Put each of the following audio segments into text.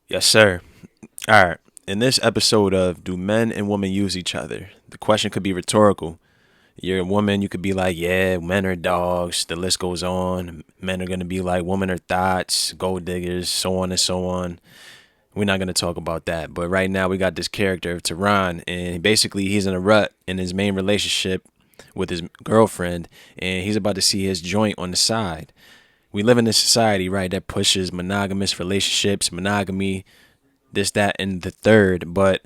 Yes, sir. All right. In this episode of Do Men and Women Use Each Other? The question could be rhetorical. You're a woman, you could be like, yeah, men are dogs. The list goes on. Men are going to be like, women are thoughts, gold diggers, so on and so on. We're not going to talk about that. But right now, we got this character of Tehran, and basically, he's in a rut in his main relationship with his girlfriend, and he's about to see his joint on the side. We live in a society, right, that pushes monogamous relationships, monogamy, this, that, and the third. But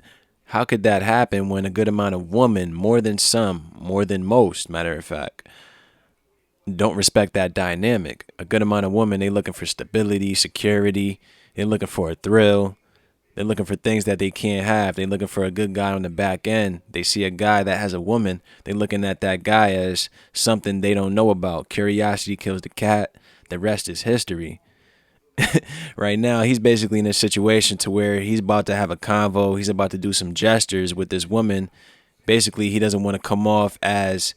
how could that happen when a good amount of women, more than some, more than most, matter of fact, don't respect that dynamic? A good amount of women, they looking for stability, security. They're looking for a thrill. They're looking for things that they can't have. They're looking for a good guy on the back end. They see a guy that has a woman. They're looking at that guy as something they don't know about. Curiosity kills the cat. The rest is history. Right now, he's basically in a situation to where he's about to have a convo. He's about to do some gestures with this woman. Basically, he doesn't want to come off as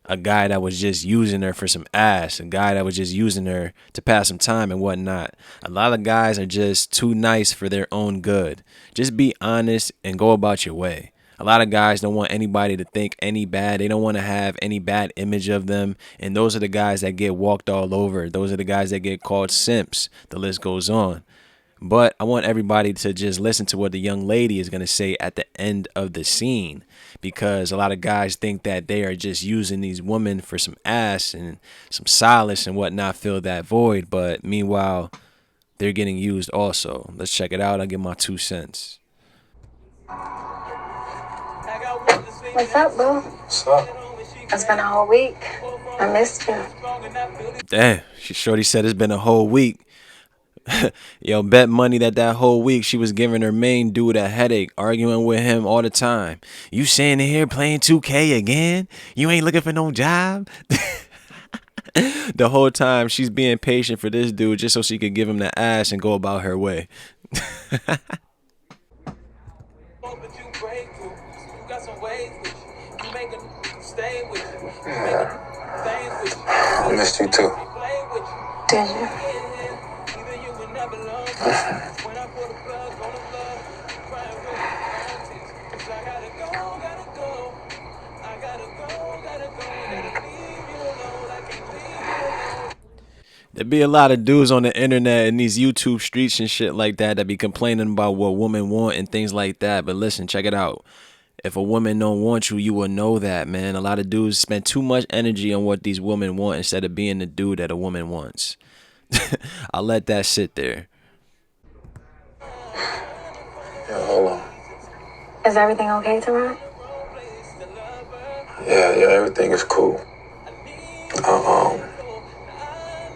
a guy that was just using her for some ass, a guy that was just using her to pass some time and whatnot. A lot of guys are just too nice for their own good. Just be honest and go about your way. A lot of guys don't want anybody to think any bad. They don't want to have any bad image of them. And those are the guys that get walked all over. Those are the guys that get called simps. The list goes on. But I want everybody to just listen to what the young lady is going to say at the end of the scene, because a lot of guys think that they are just using these women for some ass and some solace and whatnot, fill that void. But meanwhile, they're getting used also. Let's check it out. I'll give my 2 cents. What's up, boo? What's up? It's been a whole week. I missed you. Damn, shorty said it's been a whole week. Yo, bet money that whole week she was giving her main dude a headache, arguing with him all the time. You sitting here playing 2K again? You ain't looking for no job? The whole time she's being patient for this dude just so she could give him the ass and go about her way. I missed you too. Did you? There be a lot of dudes on the internet and these YouTube streets and shit like that be complaining about what women want and things like that. But listen, check it out. If a woman don't want you, you will know that, man. A lot of dudes spend too much energy on what these women want instead of being the dude that a woman wants. I'll let that sit there. Yeah, hold on. Is everything okay, Teron? Yeah, everything is cool.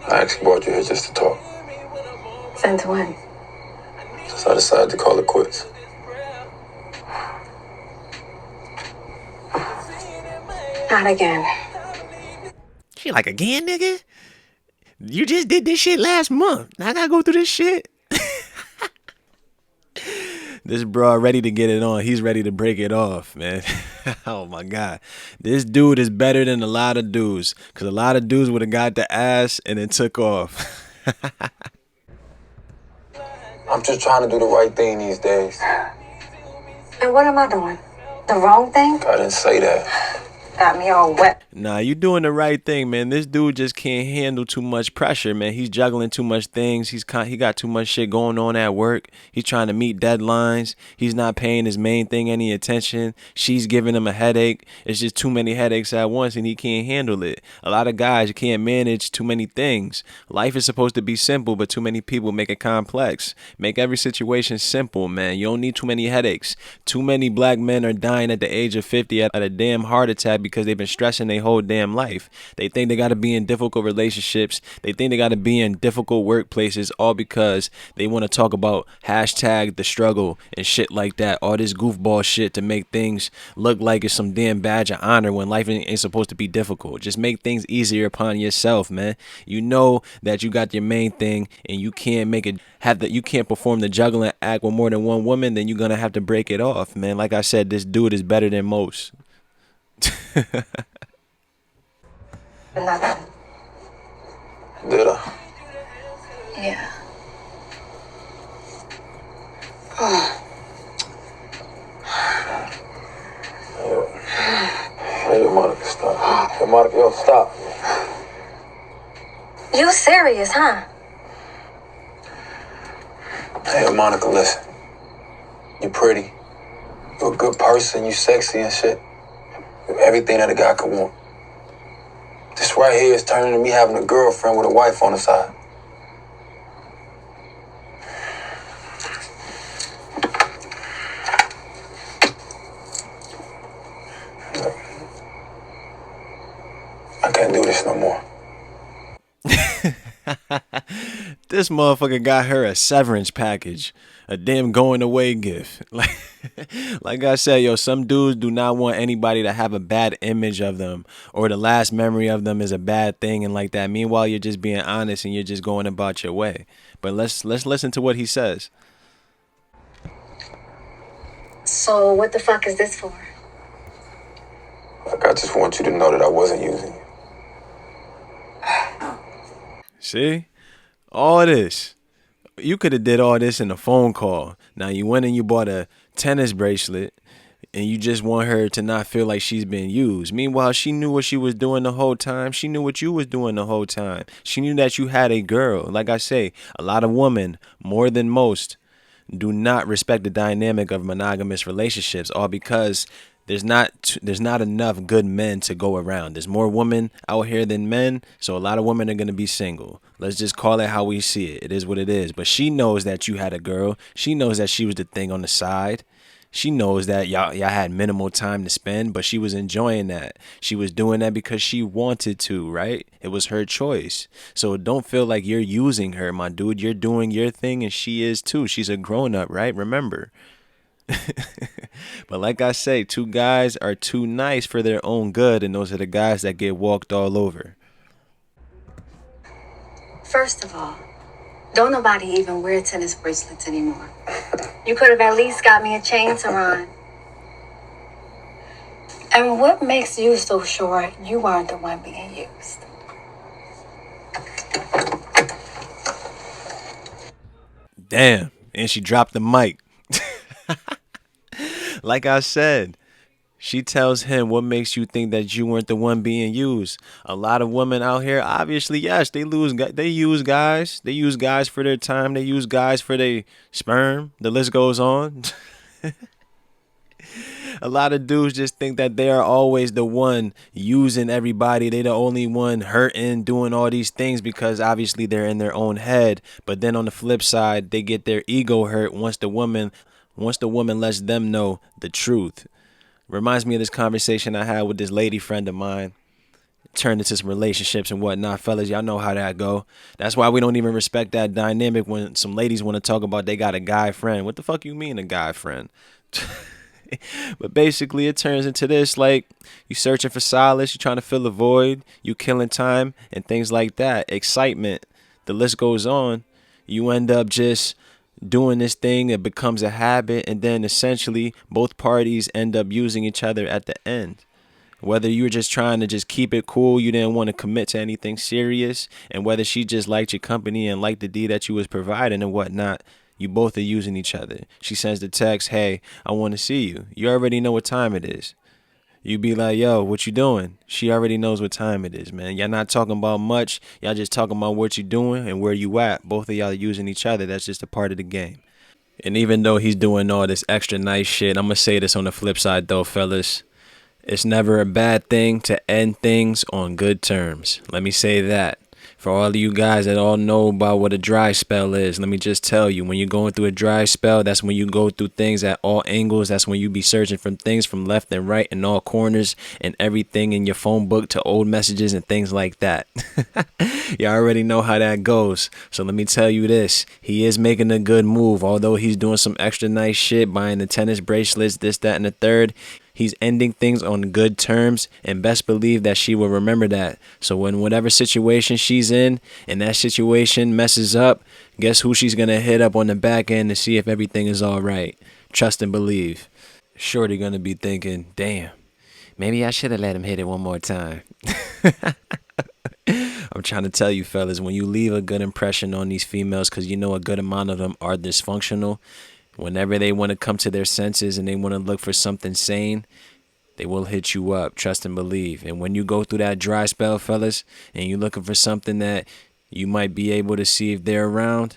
I actually brought you here just to talk. Since when? Since I decided to call it quits. Not again. She like, again, nigga? You just did this shit last month. Now I gotta go through this shit. This bro ready to get it on. He's ready to break it off, man. Oh my God. This dude is better than a lot of dudes. Because a lot of dudes would have got the ass and then took off. I'm just trying to do the right thing these days. And what am I doing? The wrong thing? I didn't say that. Got me all wet. Nah, you doing the right thing, man. This dude just can't handle too much pressure, man. He's juggling too much things. He got too much shit going on at work. He's trying to meet deadlines. He's not paying his main thing any attention. She's giving him a headache. It's just too many headaches at once, and he can't handle it. A lot of guys can't manage too many things. Life is supposed to be simple, but too many people make it complex. Make every situation simple, man. You don't need too many headaches. Too many black men are dying at the age of 50 at a damn heart attack because they've been stressing their whole damn life. They think they got to be in difficult relationships. They think they got to be in difficult workplaces, all because they want to talk about hashtag the struggle and shit like that. All this goofball shit to make things look like it's some damn badge of honor when life ain't supposed to be difficult. Just make things easier upon yourself, man. You know that you got your main thing and you can't you can't perform the juggling act with more than one woman, then you're gonna have to break it off, man. Like I said, this dude is better than most. Nothing. Did I? Yeah. Hey, yo, Monica, stop. Hey, Monica, yo, stop. You serious, huh? Hey, yo, Monica, listen. You pretty. You're a good person. You sexy and shit. You're everything that a guy could want. This right here is turning to me having a girlfriend with a wife on the side. I can't do this no more. This motherfucker got her a severance package, a damn going away gift. Like I said, yo, some dudes do not want anybody to have a bad image of them or the last memory of them is a bad thing and like that. Meanwhile, you're just being honest and you're just going about your way. But let's listen to what he says. So what the fuck is this for? Like, I just want you to know that I wasn't using you. See? All this. You could have did all this in a phone call. Now you went and you bought a tennis bracelet and you just want her to not feel like she's been used. Meanwhile, she knew what she was doing the whole time. She knew what you was doing the whole time. She knew that you had a girl. Like I say, a lot of women, more than most, do not respect the dynamic of monogamous relationships, all because there's not enough good men to go around. There's more women out here than men, so a lot of women are going to be single. Let's just call it how we see it. It is what it is. But she knows that you had a girl. She knows that she was the thing on the side. She knows that y'all had minimal time to spend, but she was enjoying that. She was doing that because she wanted to, right? It was her choice. So don't feel like you're using her, my dude. You're doing your thing and she is too. She's a grown up, right? Remember. But like I say, two guys are too nice for their own good, and those are the guys that get walked all over. First of all, don't nobody even wear tennis bracelets anymore. You could have at least got me a chain to run. And what makes you so sure you weren't the one being used? Damn. And she dropped the mic. Like I said, she tells him, what makes you think that you weren't the one being used? A lot of women out here, obviously, yes, they use guys. They use guys for their time. They use guys for their sperm. The list goes on. A lot of dudes just think that they are always the one using everybody. They the only one hurting, doing all these things because obviously they're in their own head. But then on the flip side, they get their ego hurt once the woman lets them know the truth. Reminds me of this conversation I had with this lady friend of mine. Turned into some relationships and whatnot. Fellas, y'all know how that go. That's why we don't even respect that dynamic when some ladies want to talk about they got a guy friend. What the fuck you mean a guy friend? But basically it turns into this, like, you searching for solace, you trying to fill a void, you killing time and things like that. Excitement. The list goes on. You end up just doing this thing, it becomes a habit, and then essentially both parties end up using each other at the end. Whether you were just trying to just keep it cool, you didn't want to commit to anything serious, and whether she just liked your company and liked the D that you was providing and whatnot, you both are using each other. She sends the text, hey, I want to see you. You already know what time it is. You be like, yo, what you doing? She already knows what time it is, man. Y'all not talking about much. Y'all just talking about what you doing and where you at. Both of y'all are using each other. That's just a part of the game. And even though he's doing all this extra nice shit, I'm going to say this on the flip side, though, fellas. It's never a bad thing to end things on good terms. Let me say that. For all of you guys that all know about what a dry spell is, let me just tell you, when you're going through a dry spell, that's when you go through things at all angles. That's when you be searching for things from left and right and all corners and everything in your phone book to old messages and things like that. You already know how that goes. So let me tell you this. He is making a good move. Although he's doing some extra nice shit, buying the tennis bracelets, this, that, and the third. He's ending things on good terms, and best believe that she will remember that. So when whatever situation she's in and that situation messes up, guess who she's going to hit up on the back end to see if everything is all right. Trust and believe. Shorty going to be thinking, damn, maybe I should have let him hit it one more time. I'm trying to tell you, fellas, when you leave a good impression on these females, because you know a good amount of them are dysfunctional, Whenever they want to come to their senses and they want to look for something sane, they will hit you up. Trust and believe. And when you go through that dry spell, fellas, and you're looking for something that you might be able to see if they're around,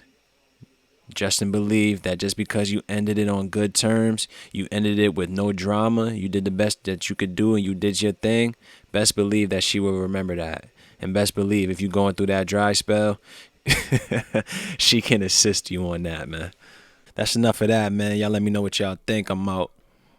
just and believe that just because you ended it on good terms, you ended it with no drama, you did the best that you could do and you did your thing, best believe that she will remember that. And best believe if you're going through that dry spell, she can assist you on that, man. That's enough of that, man. Y'all let me know what y'all think. I'm out.